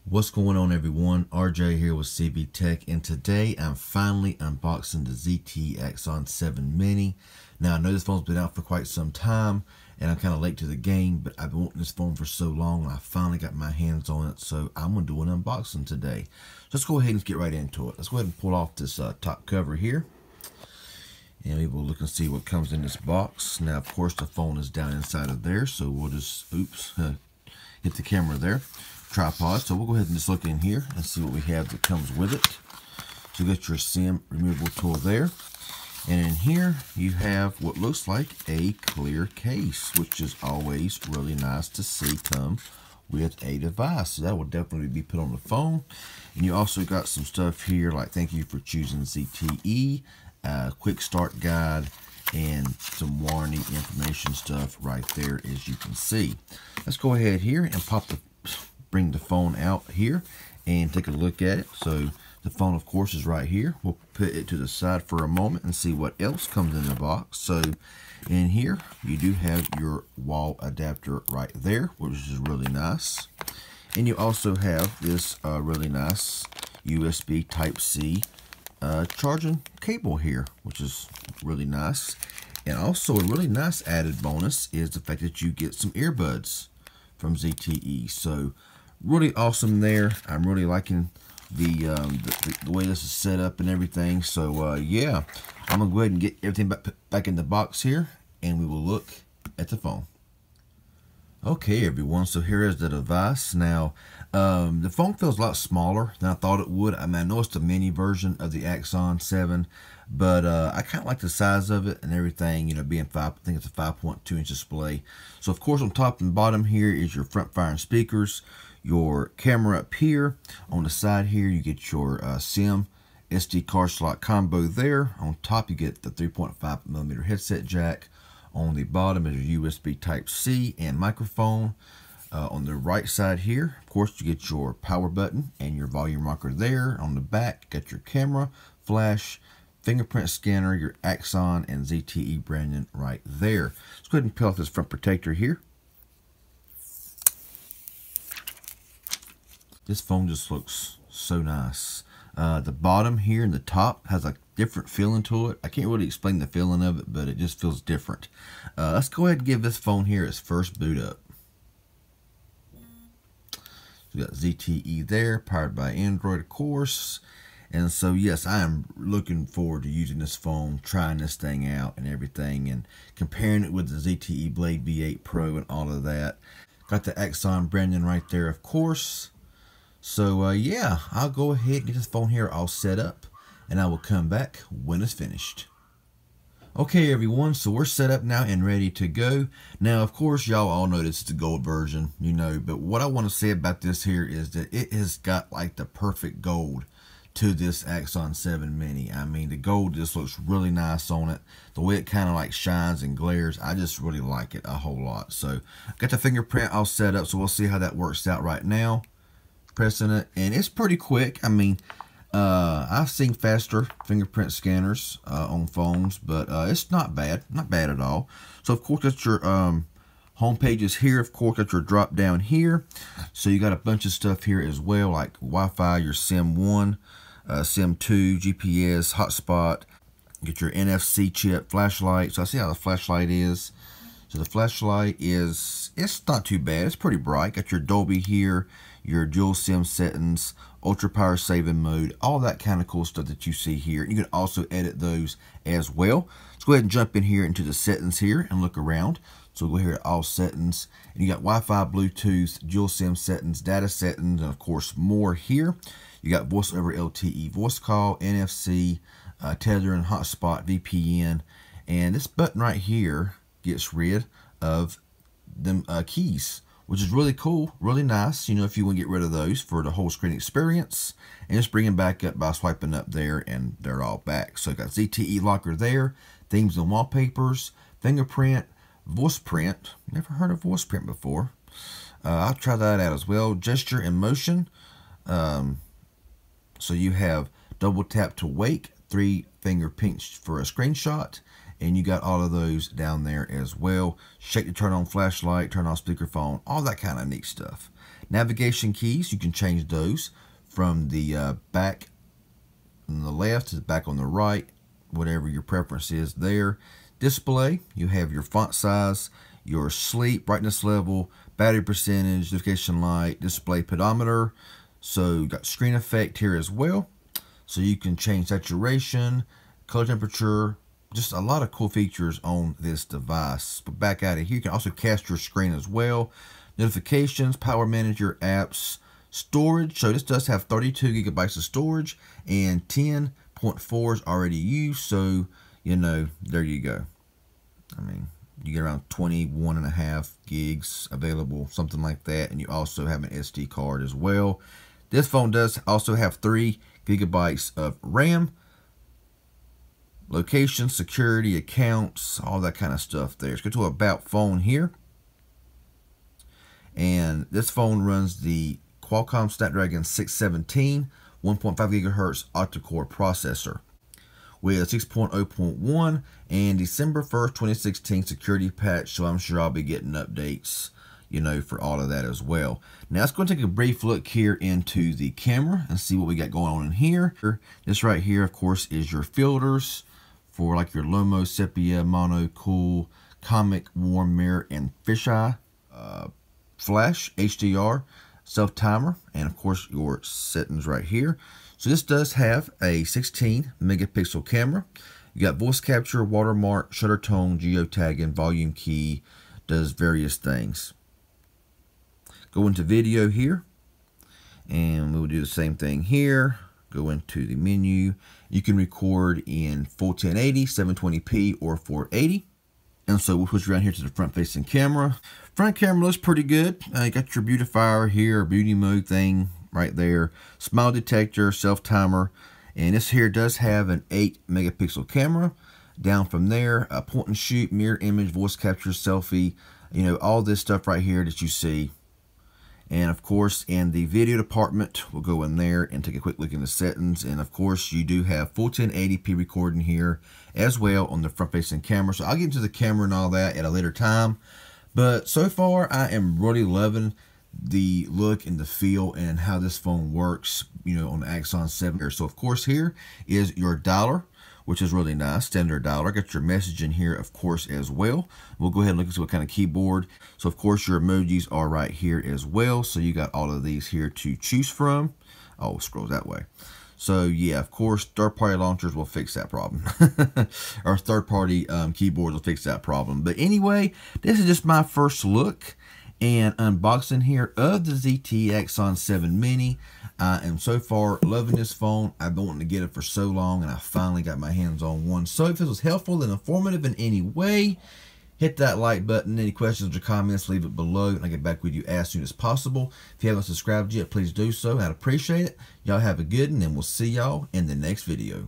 What's going on, everyone? RJ here with CB Tech, and today I'm finally unboxing the ZTE Axon 7 Mini. Now, I know this phone's been out for quite some time, and I'm kind of late to the game, but I've been wanting this phone for so long, and I finally got my hands on it, so I'm going to do an unboxing today. So let's go ahead and get right into it. Let's go ahead and pull off this top cover here, and we will look and see what comes in this box. Now, of course, the phone is down inside of there, so we'll just, hit the camera there. Tripod. So we'll go ahead and just look in here and see what we have that comes with it. So you got your SIM removable tool there, and in here you have what looks like a clear case, which is always really nice to see come with a device. So that will definitely be put on the phone. And you also got some stuff here like thank you for choosing ZTE, quick start guide, and some warranty information stuff right there, as you can see. Let's go ahead here and bring the phone out here and take a look at it. So the phone, of course, is right here. We'll put it to the side for a moment and see what else comes in the box. So in here you do have your wall adapter right there, which is really nice. And you also have this really nice USB Type-C charging cable here, which is really nice. And also a really nice added bonus is the fact that you get some earbuds from ZTE. So really awesome there. I'm really liking the way this is set up and everything. So yeah, I'm gonna go ahead and get everything back in the box here, and we will look at the phone. Okay, everyone, so here is the device. Now, the phone feels a lot smaller than I thought it would. I mean, I know it's the mini version of the Axon 7, but I kind of like the size of it and everything, you know, being I think it's a 5.2-inch display. So, of course, on top and bottom here is your front-firing speakers, your camera up here. On the side here, you get your SIM SD card slot combo there. On top, you get the 3.5mm headset jack. On the bottom is your USB Type-C and microphone. On the right side here, of course, you get your power button and your volume rocker there. On the back, you got your camera, flash, fingerprint scanner, your Axon and ZTE branding right there. Let's go ahead and peel off this front protector here. This phone just looks so nice. The bottom here and the top has a different feeling to it. I can't really explain the feeling of it, but it just feels different. Let's go ahead and give this phone here its first boot up. We got ZTE there, powered by Android, of course. And so, yes, I am looking forward to using this phone, trying this thing out and everything, and comparing it with the ZTE Blade V8 Pro and all of that. Got the Axon branding right there, of course. So, yeah, I'll go ahead and get this phone here all set up, and I will come back when it's finished. Okay, everyone, so we're set up now and ready to go. Now, of course, y'all all know this is the gold version, you know, but what I want to say about this here is that it has got like the perfect gold to this Axon 7 Mini. I mean, the gold just looks really nice on it. The way it kind of like shines and glares, I just really like it a whole lot. So, got the fingerprint all set up, so we'll see how that works out right now. Pressing it, and it's pretty quick. I mean, I've seen faster fingerprint scanners on phones, but it's not bad at all. So of course got your home pages here. Of course got your drop down here. So you got a bunch of stuff here as well, like Wi-Fi, your SIM 1, SIM 2, GPS, hotspot. Get your NFC chip, flashlight. So I see how the flashlight is. So the flashlight is, it's not too bad. It's pretty bright. Got your Dolby here, your dual SIM settings, ultra power saving mode, all that kind of cool stuff that you see here. You can also edit those as well. Let's go ahead and jump in here into the settings here and look around. So we'll go here to all settings, and you got Wi-Fi, Bluetooth, dual SIM settings, data settings, and of course more here. You got voice over LTE voice call, NFC, tethering, hotspot, VPN, and this button right here gets rid of them keys, which is really cool, really nice, you know, if you want to get rid of those for the whole screen experience. And just bring them back up by swiping up there, and they're all back. So I got ZTE locker there, themes and wallpapers, fingerprint, voice print. Never heard of voice print before. I'll try that out as well. Gesture and motion. So you have double tap to wake, 3-finger pinch for a screenshot, and you got all of those down there as well. Shake to turn on flashlight, turn off speakerphone, all that kind of neat stuff. Navigation keys, you can change those from the back on the left to the back on the right, whatever your preference is there. Display, you have your font size, your sleep, brightness level, battery percentage, notification light, display pedometer. So you got screen effect here as well. So you can change saturation, color temperature, just a lot of cool features on this device. But back out of here, you can also cast your screen as well. Notifications, power manager, apps, storage. So this does have 32 gigabytes of storage and 10.4 is already used. So, you know, there you go. I mean, you get around 21.5 gigs available, something like that. And you also have an SD card as well. This phone does also have 3 gigabytes of RAM. Location, security, accounts, all that kind of stuff there. Let's go to About Phone here. And this phone runs the Qualcomm Snapdragon 617 1.5 gigahertz octa-core processor with a 6.0.1 and December 1st, 2016 security patch. So I'm sure I'll be getting updates, you know, for all of that as well. Now let's go and take a brief look here into the camera and see what we got going on in here. This right here, of course, is your filters for like your Lomo, Sepia, Mono, Cool, Comic, Warm, Mirror, and Fisheye. Flash, HDR, self-timer, and of course your settings right here. So this does have a 16 megapixel camera. You got voice capture, watermark, shutter tone, geotagging, volume key, does various things. Go into video here, and we'll do the same thing here. Go into the menu. You can record in full 1080, 720p, or 480. And so we'll push around here to the front-facing camera. Front camera looks pretty good. You got your beautifier here, beauty mode thing right there. Smile detector, self-timer. And this here does have an 8 megapixel camera. Down from there, a point and shoot, mirror image, voice capture, selfie. You know, all this stuff right here that you see. And of course, in the video department, we'll go in there and take a quick look in the settings. And of course, you do have full 1080p recording here as well on the front-facing camera. So I'll get into the camera and all that at a later time. But so far, I am really loving the look and the feel and how this phone works, you know, on the Axon 7. So of course, here is your dialer, which is really nice, standard dialer. Got your message in here, of course, as well. We'll go ahead and look at what kind of keyboard. So of course, your emojis are right here as well. So you got all of these here to choose from. Oh, scroll that way. So yeah, of course, third-party launchers will fix that problem. Or third-party keyboards will fix that problem. But anyway, this is just my first look and unboxing here of the ZTE Axon 7 Mini. I am so far loving this phone. I've been wanting to get it for so long, and I finally got my hands on one. So if this was helpful and informative in any way, hit that like button. Any questions or comments, leave it below, and I'll get back with you as soon as possible. If you haven't subscribed yet, please do so. I'd appreciate it. Y'all have a good one, and we'll see y'all in the next video.